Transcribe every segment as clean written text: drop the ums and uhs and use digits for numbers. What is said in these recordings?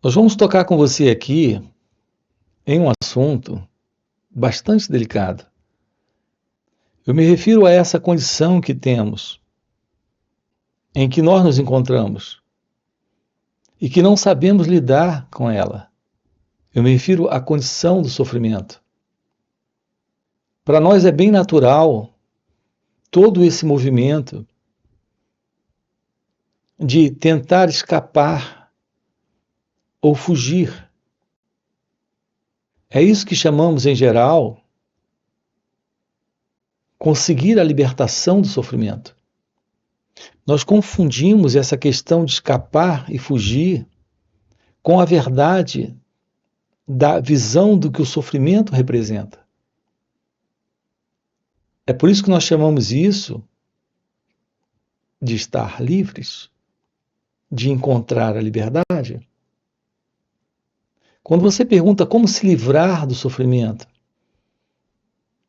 Nós vamos tocar com você aqui em um assunto bastante delicado. Eu me refiro a essa condição que temos, em que nós nos encontramos e que não sabemos lidar com ela. Eu me refiro à condição do sofrimento. Para nós é bem natural todo esse movimento de tentar escapar ou fugir. É isso que chamamos, em geral, conseguir a libertação do sofrimento. Nós confundimos essa questão de escapar e fugir com a verdade da visão do que o sofrimento representa. É por isso que nós chamamos isso de estar livres, de encontrar a liberdade. Quando você pergunta como se livrar do sofrimento,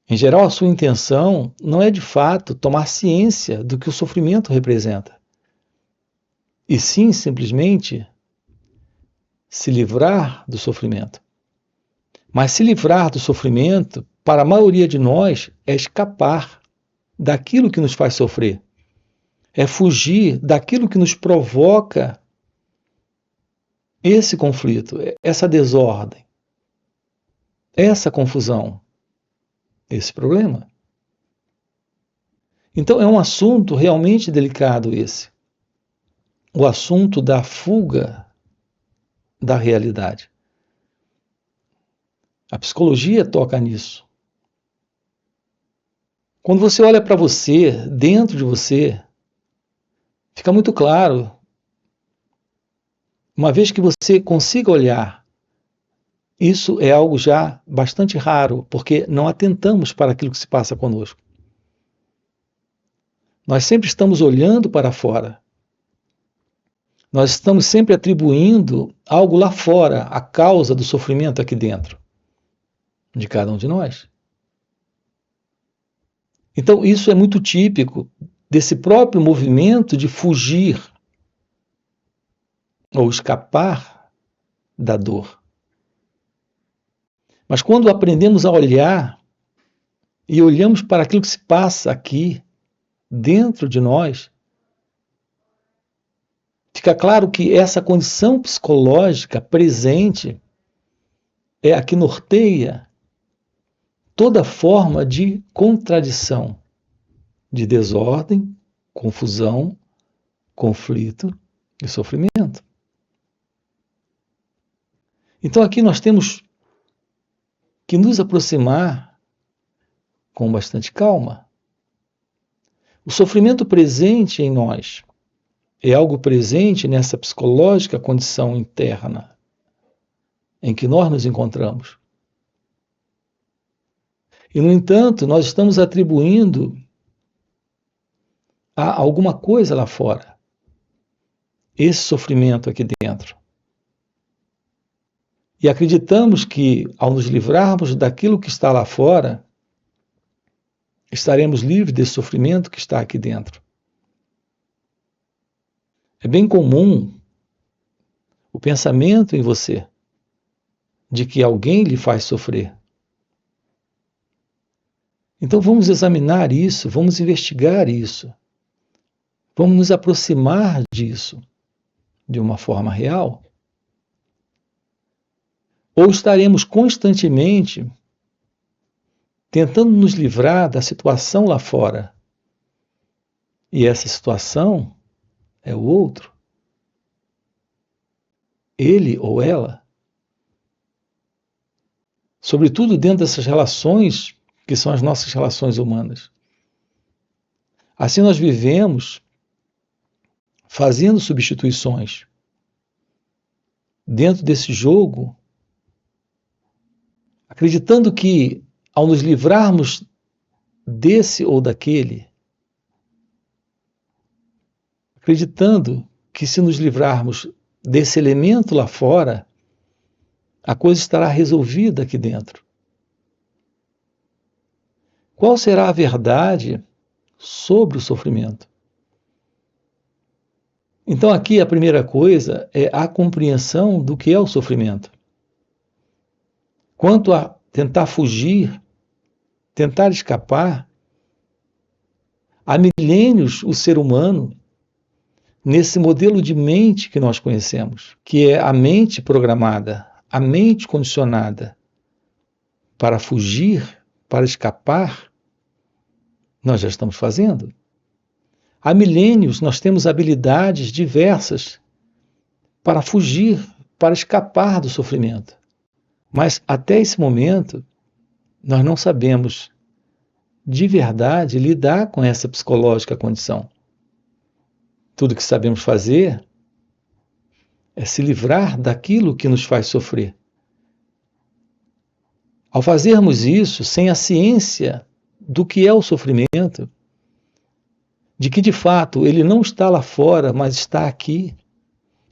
em geral a sua intenção não é de fato tomar ciência do que o sofrimento representa, e sim simplesmente se livrar do sofrimento. Mas se livrar do sofrimento, para a maioria de nós, é escapar daquilo que nos faz sofrer. É fugir daquilo que nos provoca esse conflito, essa desordem, essa confusão, esse problema. Então é um assunto realmente delicado esse. O assunto da fuga da realidade. A psicologia toca nisso. Quando você olha para você, dentro de você, fica muito claro, uma vez que você consiga olhar, isso é algo já bastante raro, porque não atentamos para aquilo que se passa conosco. Nós sempre estamos olhando para fora. Nós estamos sempre atribuindo algo lá fora, a causa do sofrimento aqui dentro, de cada um de nós. Então, isso é muito típico desse próprio movimento de fugir ou escapar da dor. Mas quando aprendemos a olhar e olhamos para aquilo que se passa aqui, dentro de nós, fica claro que essa condição psicológica presente é a que norteia toda forma de contradição, de desordem, confusão, conflito e sofrimento. Então aqui nós temos que nos aproximar com bastante calma. O sofrimento presente em nós é algo presente nessa psicológica condição interna em que nós nos encontramos. E, no entanto, nós estamos atribuindo a alguma coisa lá fora esse sofrimento aqui dentro. E acreditamos que, ao nos livrarmos daquilo que está lá fora, estaremos livres desse sofrimento que está aqui dentro. É bem comum o pensamento em você de que alguém lhe faz sofrer. Então vamos examinar isso, vamos investigar isso, vamos nos aproximar disso de uma forma real. Ou estaremos constantemente tentando nos livrar da situação lá fora. E essa situação é o outro. Ele ou ela. Sobretudo dentro dessas relações que são as nossas relações humanas. Assim nós vivemos fazendo substituições. Dentro desse jogo, acreditando que ao nos livrarmos desse ou daquele, acreditando que se nos livrarmos desse elemento lá fora, a coisa estará resolvida aqui dentro. Qual será a verdade sobre o sofrimento? Então, aqui a primeira coisa é a compreensão do que é o sofrimento. Quanto a tentar fugir, tentar escapar, há milênios o ser humano, nesse modelo de mente que nós conhecemos, que é a mente programada, a mente condicionada para fugir, para escapar, nós já estamos fazendo. Há milênios nós temos habilidades diversas para fugir, para escapar do sofrimento. Mas até esse momento, nós não sabemos de verdade lidar com essa psicológica condição. Tudo que sabemos fazer é se livrar daquilo que nos faz sofrer. Ao fazermos isso sem a ciência do que é o sofrimento, de que de fato ele não está lá fora, mas está aqui,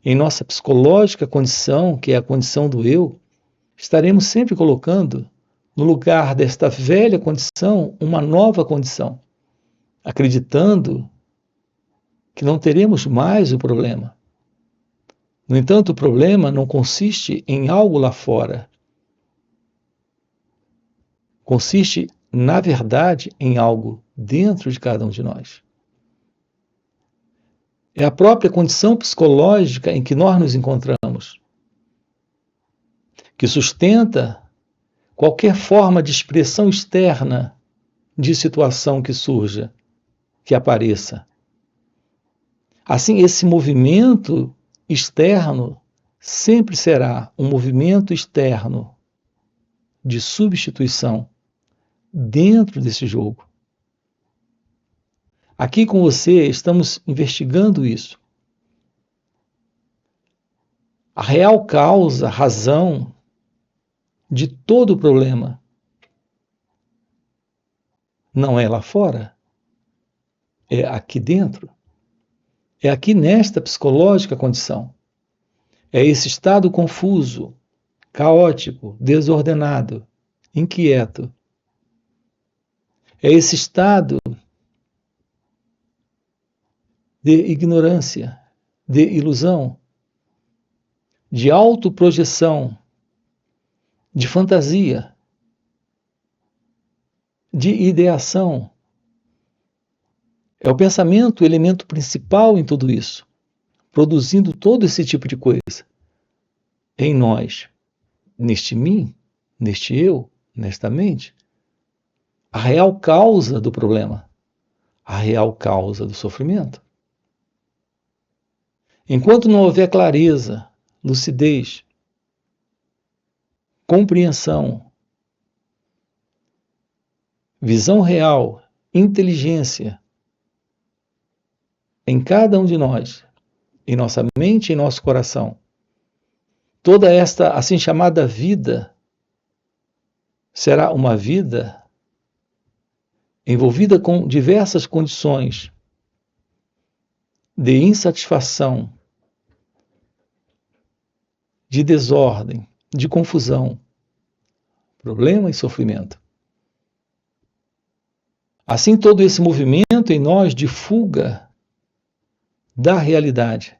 em nossa psicológica condição, que é a condição do eu, estaremos sempre colocando no lugar desta velha condição uma nova condição, acreditando que não teremos mais o problema. No entanto, o problema não consiste em algo lá fora. Consiste, na verdade, em algo dentro de cada um de nós. É a própria condição psicológica em que nós nos encontramos, que sustenta qualquer forma de expressão externa de situação que surja, que apareça. Assim, esse movimento externo sempre será um movimento externo de substituição dentro desse jogo. Aqui com você estamos investigando isso. A real causa, razão de todo o problema não é lá fora, é aqui dentro. É aqui nesta psicológica condição. É esse estado confuso, caótico, desordenado, inquieto. É esse estado de ignorância, de ilusão, de autoprojeção, de fantasia, de ideação. É o pensamento o elemento principal em tudo isso, produzindo todo esse tipo de coisa em nós, neste mim, neste eu, nesta mente. A real causa do problema, a real causa do sofrimento. Enquanto não houver clareza, lucidez, compreensão, visão real, inteligência em cada um de nós, em nossa mente e em nosso coração, toda esta assim chamada vida será uma vida envolvida com diversas condições de insatisfação, de desordem, de confusão, problema e sofrimento. Assim, todo esse movimento em nós de fuga da realidade.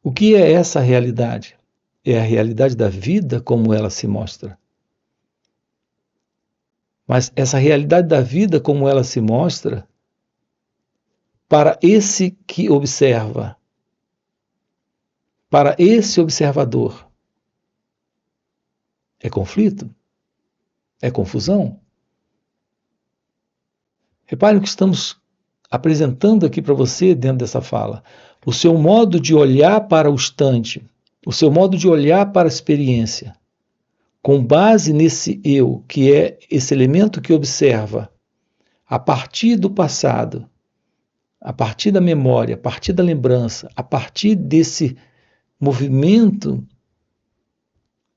O que é essa realidade? É a realidade da vida como ela se mostra. Mas essa realidade da vida como ela se mostra, para esse que observa, para esse observador, é conflito? É confusão? Repare o que estamos apresentando aqui para você dentro dessa fala. O seu modo de olhar para o instante, o seu modo de olhar para a experiência, com base nesse eu, que é esse elemento que observa, a partir do passado, a partir da memória, a partir da lembrança, a partir desse movimento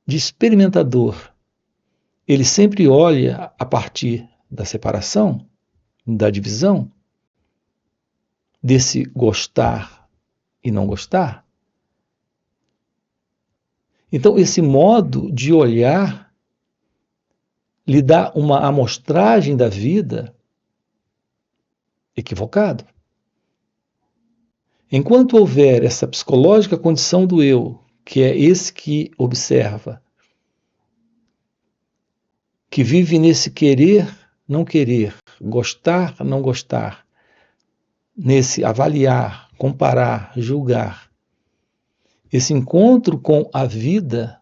de experimentador, ele sempre olha a partir da separação, da divisão, desse gostar e não gostar. Então, esse modo de olhar lhe dá uma amostragem da vida equivocado. Enquanto houver essa psicológica condição do eu, que é esse que observa, que vive nesse querer, não querer, gostar, não gostar, nesse avaliar, comparar, julgar, esse encontro com a vida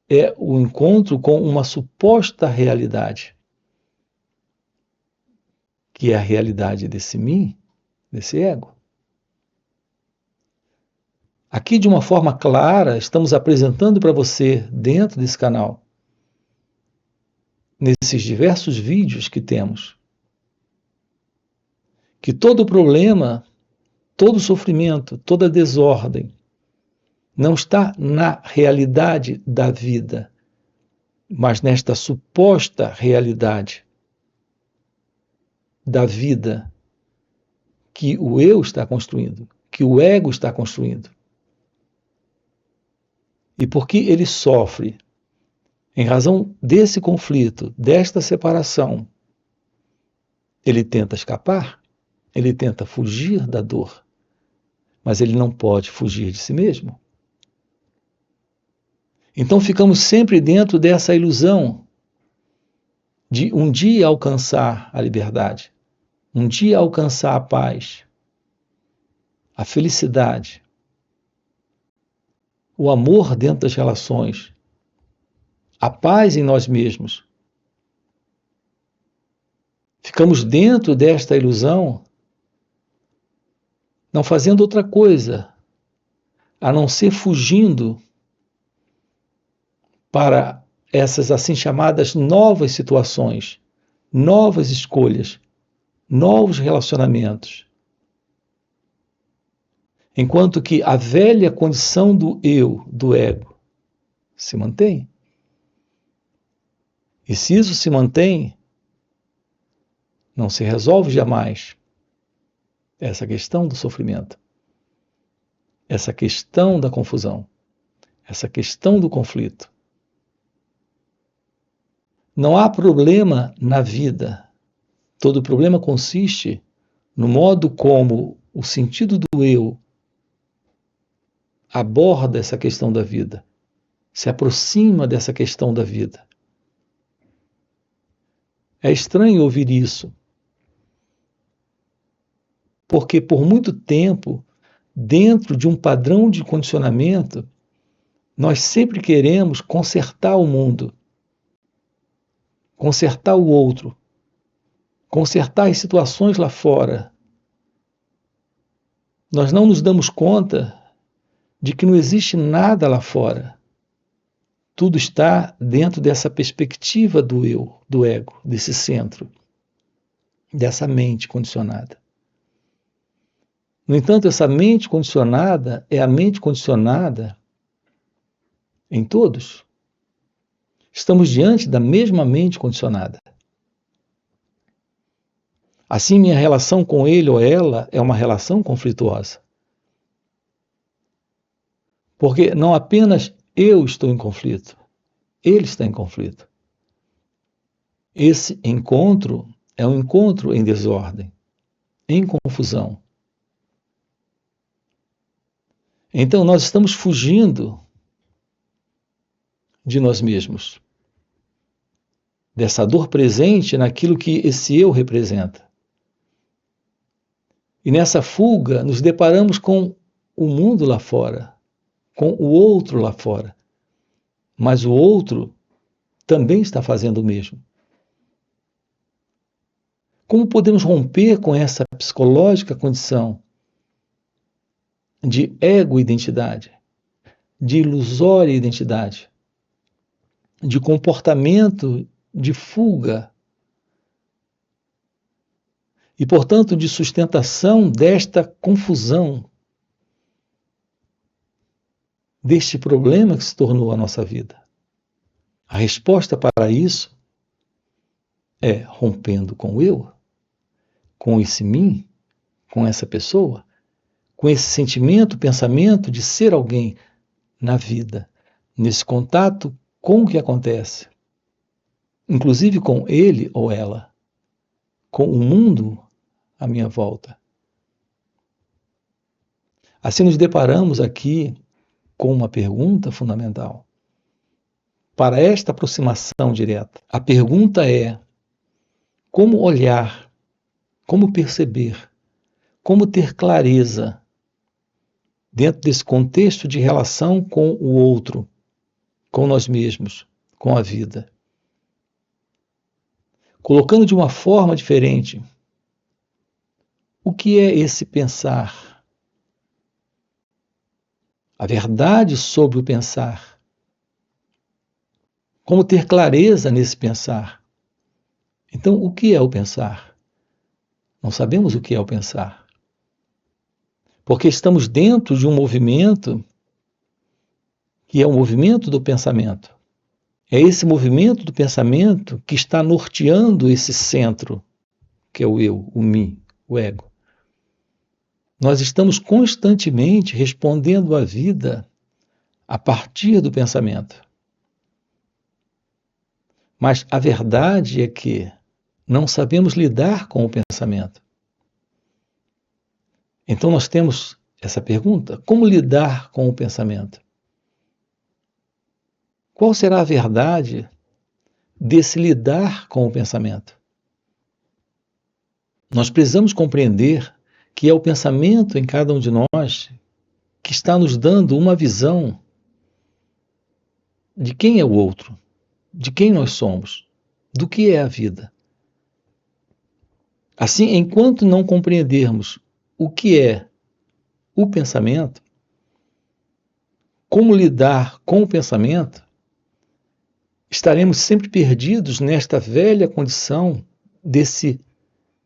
é o encontro com uma suposta realidade, que é a realidade desse mim, desse ego. Aqui, de uma forma clara, estamos apresentando para você, dentro desse canal, nesses diversos vídeos que temos, que todo problema, todo sofrimento, toda desordem não está na realidade da vida, mas nesta suposta realidade da vida que o eu está construindo, que o ego está construindo. E porque ele sofre, em razão desse conflito, desta separação, ele tenta escapar, ele tenta fugir da dor, mas ele não pode fugir de si mesmo. Então ficamos sempre dentro dessa ilusão de um dia alcançar a liberdade, um dia alcançar a paz, a felicidade, o amor dentro das relações, a paz em nós mesmos. Ficamos dentro desta ilusão, não fazendo outra coisa, a não ser fugindo para essas assim chamadas novas situações, novas escolhas, novos relacionamentos. Enquanto que a velha condição do eu, do ego, se mantém. E se isso se mantém, não se resolve jamais essa questão do sofrimento, essa questão da confusão, essa questão do conflito. Não há problema na vida. Todo problema consiste no modo como o sentido do eu aborda essa questão da vida, se aproxima dessa questão da vida. É estranho ouvir isso, porque por muito tempo, dentro de um padrão de condicionamento, nós sempre queremos consertar o mundo, consertar o outro, consertar as situações lá fora. Nós não nos damos conta de que não existe nada lá fora. Tudo está dentro dessa perspectiva do eu, do ego, desse centro, dessa mente condicionada. No entanto, essa mente condicionada é a mente condicionada em todos. Estamos diante da mesma mente condicionada. Assim, minha relação com ele ou ela é uma relação conflituosa. Porque não apenas eu estou em conflito, ele está em conflito. Esse encontro é um encontro em desordem, em confusão. Então, nós estamos fugindo de nós mesmos, dessa dor presente naquilo que esse eu representa. E nessa fuga, nos deparamos com o mundo lá fora, com o outro lá fora. Mas o outro também está fazendo o mesmo. Como podemos romper com essa psicológica condição de ego-identidade, de ilusória identidade, de comportamento de fuga e, portanto, de sustentação desta confusão, deste problema que se tornou a nossa vida? A resposta para isso é rompendo com o eu, com esse mim, com essa pessoa, com esse sentimento, pensamento de ser alguém na vida, nesse contato com o que acontece, inclusive com ele ou ela, com o mundo à minha volta. Assim, nos deparamos aqui com uma pergunta fundamental. Para esta aproximação direta, a pergunta é: como olhar, como perceber, como ter clareza dentro desse contexto de relação com o outro, com nós mesmos, com a vida? Colocando de uma forma diferente, o que é esse pensar? A verdade sobre o pensar. Como ter clareza nesse pensar? Então, o que é o pensar? Não sabemos o que é o pensar. Porque estamos dentro de um movimento que é o movimento do pensamento. É esse movimento do pensamento que está norteando esse centro, que é o eu, o mim, o ego. Nós estamos constantemente respondendo à vida a partir do pensamento. Mas a verdade é que não sabemos lidar com o pensamento. Então nós temos essa pergunta: como lidar com o pensamento? Qual será a verdade desse lidar com o pensamento? Nós precisamos compreender que é o pensamento em cada um de nós que está nos dando uma visão de quem é o outro, de quem nós somos, do que é a vida. Assim, enquanto não compreendermos o que é o pensamento, como lidar com o pensamento, estaremos sempre perdidos nesta velha condição desse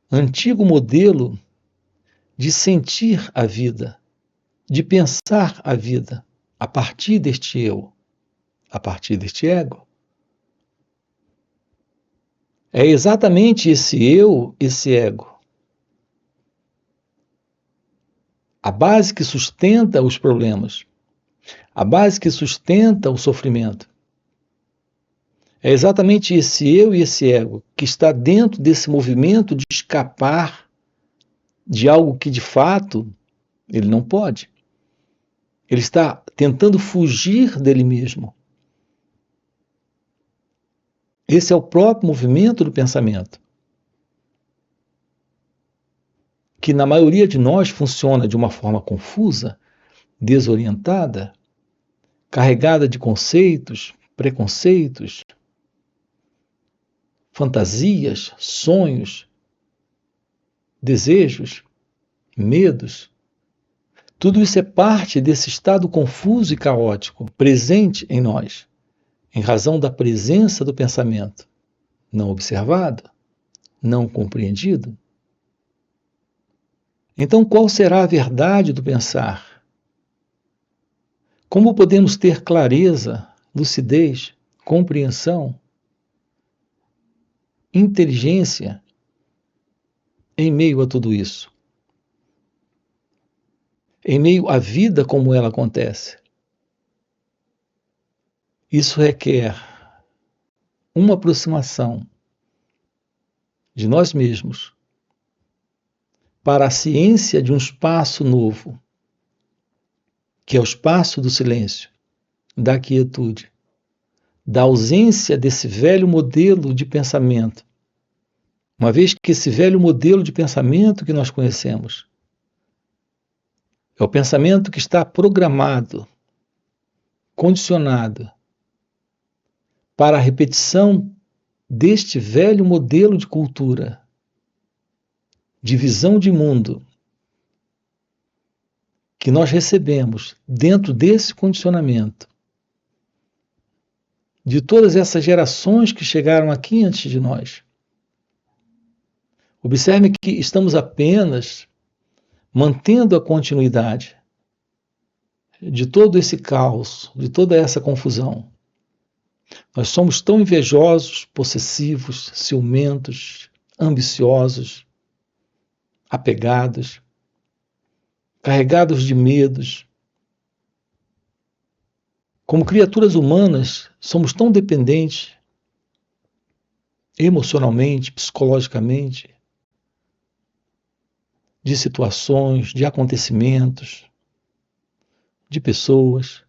antigo modelo de sentir a vida, de pensar a vida a partir deste eu, a partir deste ego. É exatamente esse eu, esse ego, a base que sustenta os problemas, a base que sustenta o sofrimento. É exatamente esse eu e esse ego que está dentro desse movimento de escapar de algo que, de fato, ele não pode. Ele está tentando fugir dele mesmo. Esse é o próprio movimento do pensamento, que na maioria de nós funciona de uma forma confusa, desorientada, carregada de conceitos, preconceitos, fantasias, sonhos, desejos, medos. Tudo isso é parte desse estado confuso e caótico presente em nós, em razão da presença do pensamento não observado, não compreendido. Então, qual será a verdade do pensar? Como podemos ter clareza, lucidez, compreensão, inteligência em meio a tudo isso? Em meio à vida como ela acontece? Isso requer uma aproximação de nós mesmos para a ciência de um espaço novo, que é o espaço do silêncio, da quietude, da ausência desse velho modelo de pensamento. Uma vez que esse velho modelo de pensamento que nós conhecemos é o pensamento que está programado, condicionado para a repetição deste velho modelo de cultura, de visão de mundo, que nós recebemos dentro desse condicionamento, de todas essas gerações que chegaram aqui antes de nós. Observe que estamos apenas mantendo a continuidade de todo esse caos, de toda essa confusão. Nós somos tão invejosos, possessivos, ciumentos, ambiciosos, apegados, carregados de medos. Como criaturas humanas, somos tão dependentes emocionalmente, psicologicamente, de situações, de acontecimentos, de pessoas.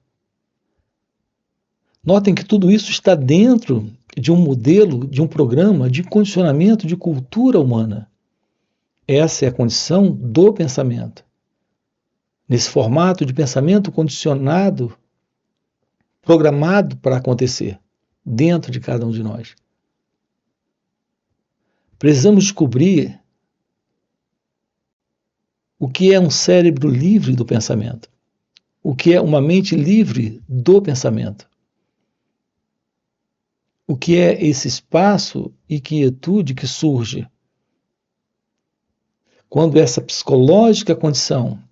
Notem que tudo isso está dentro de um modelo, de um programa de condicionamento de cultura humana. Essa é a condição do pensamento. Nesse formato de pensamento condicionado, programado para acontecer dentro de cada um de nós. Precisamos descobrir o que é um cérebro livre do pensamento, o que é uma mente livre do pensamento, o que é esse espaço e quietude que surge quando essa psicológica condição,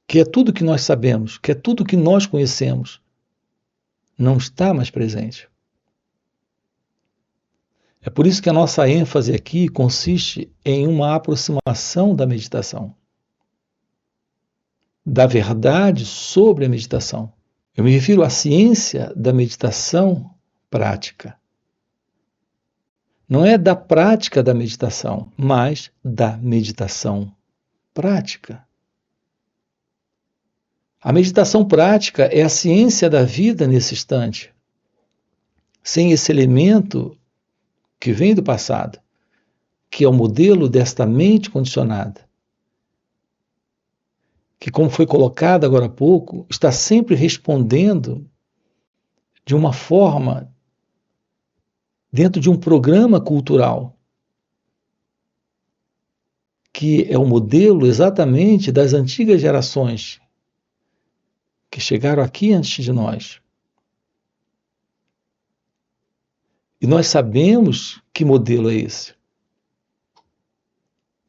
que é tudo que nós sabemos, que é tudo que nós conhecemos, não está mais presente. É por isso que a nossa ênfase aqui consiste em uma aproximação da meditação, da verdade sobre a meditação. Eu me refiro à ciência da meditação prática. Não é da prática da meditação, mas da meditação prática. A meditação prática é a ciência da vida nesse instante. Sem esse elemento que vem do passado, que é o modelo desta mente condicionada, que, como foi colocado agora há pouco, está sempre respondendo de uma forma dentro de um programa cultural, que é o modelo exatamente das antigas gerações que chegaram aqui antes de nós. E nós sabemos que modelo é esse.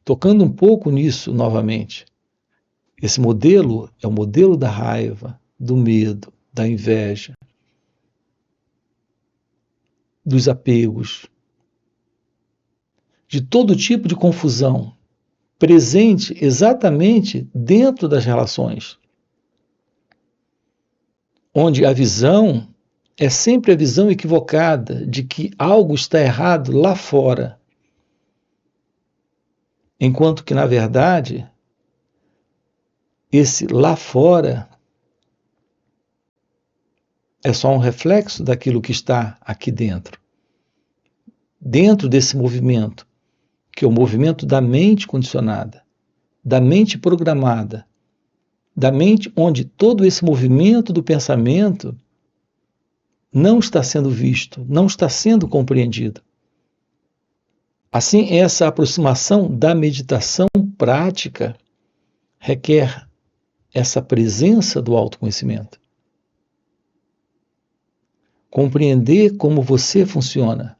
Tocando um pouco nisso novamente, esse modelo é o modelo da raiva, do medo, da inveja, dos apegos, de todo tipo de confusão, presente exatamente dentro das relações, onde a visão é sempre a visão equivocada de que algo está errado lá fora, enquanto que, na verdade, esse lá fora é só um reflexo daquilo que está aqui dentro. Dentro desse movimento, que é o movimento da mente condicionada, da mente programada, da mente onde todo esse movimento do pensamento não está sendo visto, não está sendo compreendido. Assim, essa aproximação da meditação prática requer essa presença do autoconhecimento. Compreender como você funciona.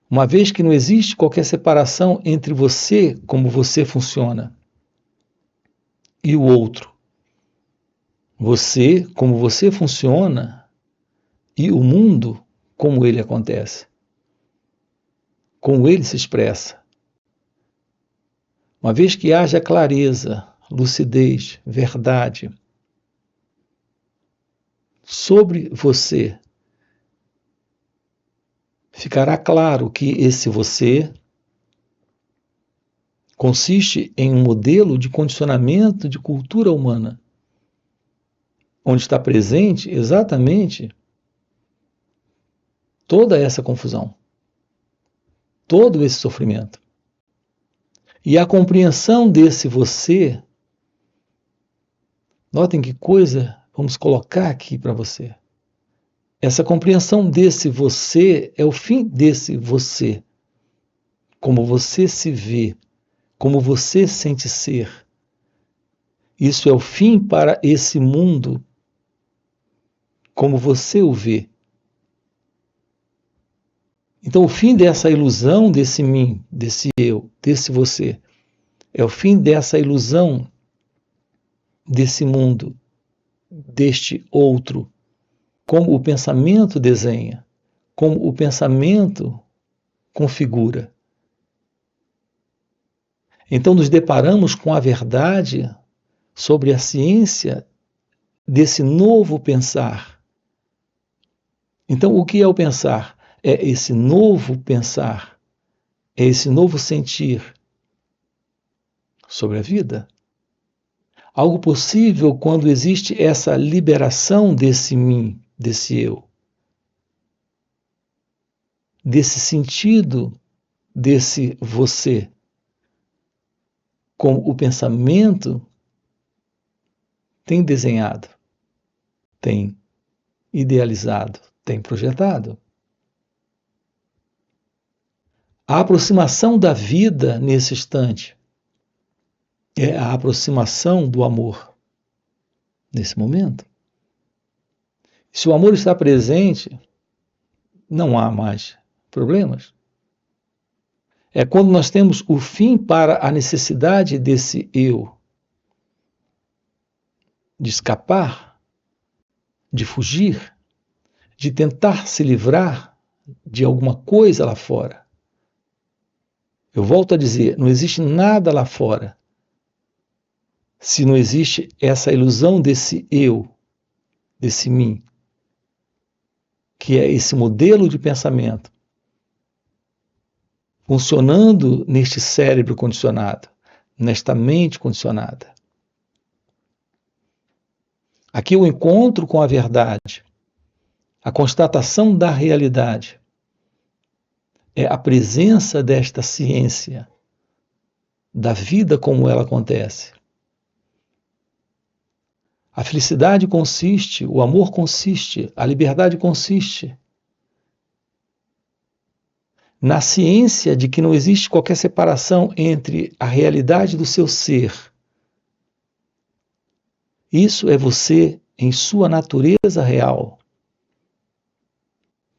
Uma vez que não existe qualquer separação entre você, como você funciona, e o outro. Você, como você funciona, e o mundo, como ele acontece. Como ele se expressa. Uma vez que haja clareza, lucidez, verdade sobre você, ficará claro que esse você consiste em um modelo de condicionamento de cultura humana, onde está presente exatamente toda essa confusão, todo esse sofrimento. E a compreensão desse você, notem que coisa vamos colocar aqui para você. Essa compreensão desse você é o fim desse você, como você se vê, como você sente ser. Isso é o fim para esse mundo, como você o vê. Então, o fim dessa ilusão desse mim, desse eu, desse você, é o fim dessa ilusão desse mundo, deste outro, como o pensamento desenha, como o pensamento configura. Então, nos deparamos com a verdade sobre a ciência desse novo pensar. Então, o que é o pensar? É esse novo pensar, é esse novo sentir sobre a vida, Algo possível quando existe essa liberação desse mim, desse eu, desse sentido, desse você, como o pensamento tem desenhado, tem idealizado, tem projetado. A aproximação da vida nesse instante é a aproximação do amor nesse momento. Se o amor está presente, não há mais problemas. É quando nós temos o fim para a necessidade desse eu de escapar, de fugir, de tentar se livrar de alguma coisa lá fora. Eu volto a dizer, não existe nada lá fora se não existe essa ilusão desse eu, desse mim, que é esse modelo de pensamento funcionando neste cérebro condicionado, nesta mente condicionada. Aqui o encontro com a verdade, a constatação da realidade, é a presença desta ciência, da vida como ela acontece. A felicidade consiste, o amor consiste, a liberdade consiste na ciência de que não existe qualquer separação entre a realidade do seu ser. Isso é você em sua natureza real,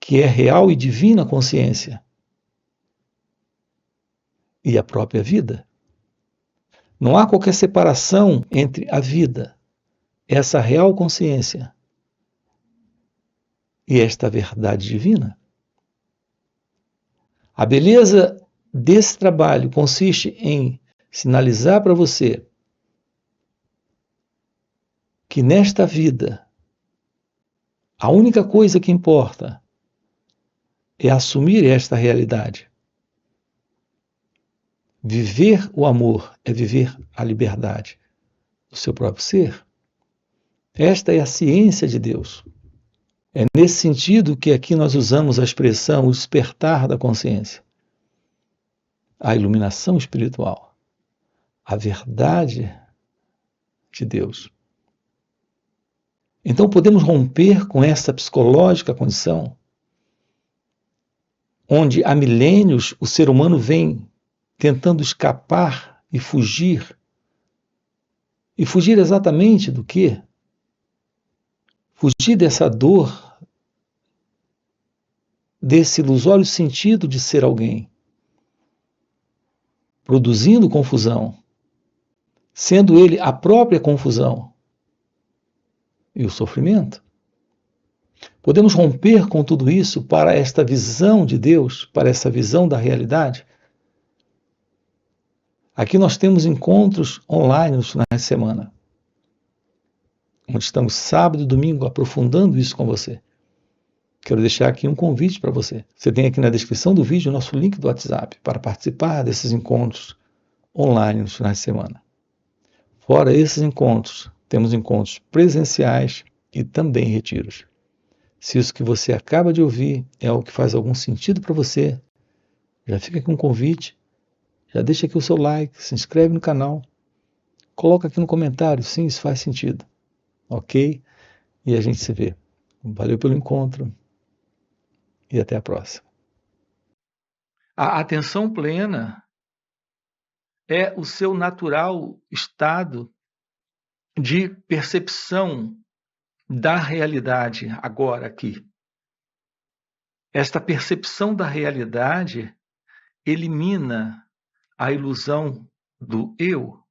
que é real e divina consciência, e a própria vida. Não há qualquer separação entre a vida, essa real consciência, e esta verdade divina. A beleza desse trabalho consiste em sinalizar para você que nesta vida a única coisa que importa é assumir esta realidade. Viver o amor é viver a liberdade do seu próprio ser. Esta é a ciência de Deus. É nesse sentido que aqui nós usamos a expressão o despertar da consciência, a iluminação espiritual, a verdade de Deus. Então podemos romper com essa psicológica condição, onde há milênios o ser humano vem tentando escapar e fugir. E fugir exatamente do quê? Fugir dessa dor, desse ilusório sentido de ser alguém, produzindo confusão, sendo ele a própria confusão e o sofrimento. Podemos romper com tudo isso para esta visão de Deus, para essa visão da realidade. Aqui nós temos encontros online nos finais de semana, onde estamos sábado e domingo aprofundando isso com você. Quero deixar aqui um convite para você. Você tem aqui na descrição do vídeo o nosso link do WhatsApp para participar desses encontros online nos finais de semana. Fora esses encontros, temos encontros presenciais e também retiros. Se isso que você acaba de ouvir é algo que faz algum sentido para você, já fica aqui um convite, já deixa aqui o seu like, se inscreve no canal, coloca aqui no comentário, sim, isso faz sentido, ok? E a gente se vê. Valeu pelo encontro e até a próxima. A atenção plena é o seu natural estado de percepção da realidade agora aqui. Esta percepção da realidade elimina a ilusão do eu,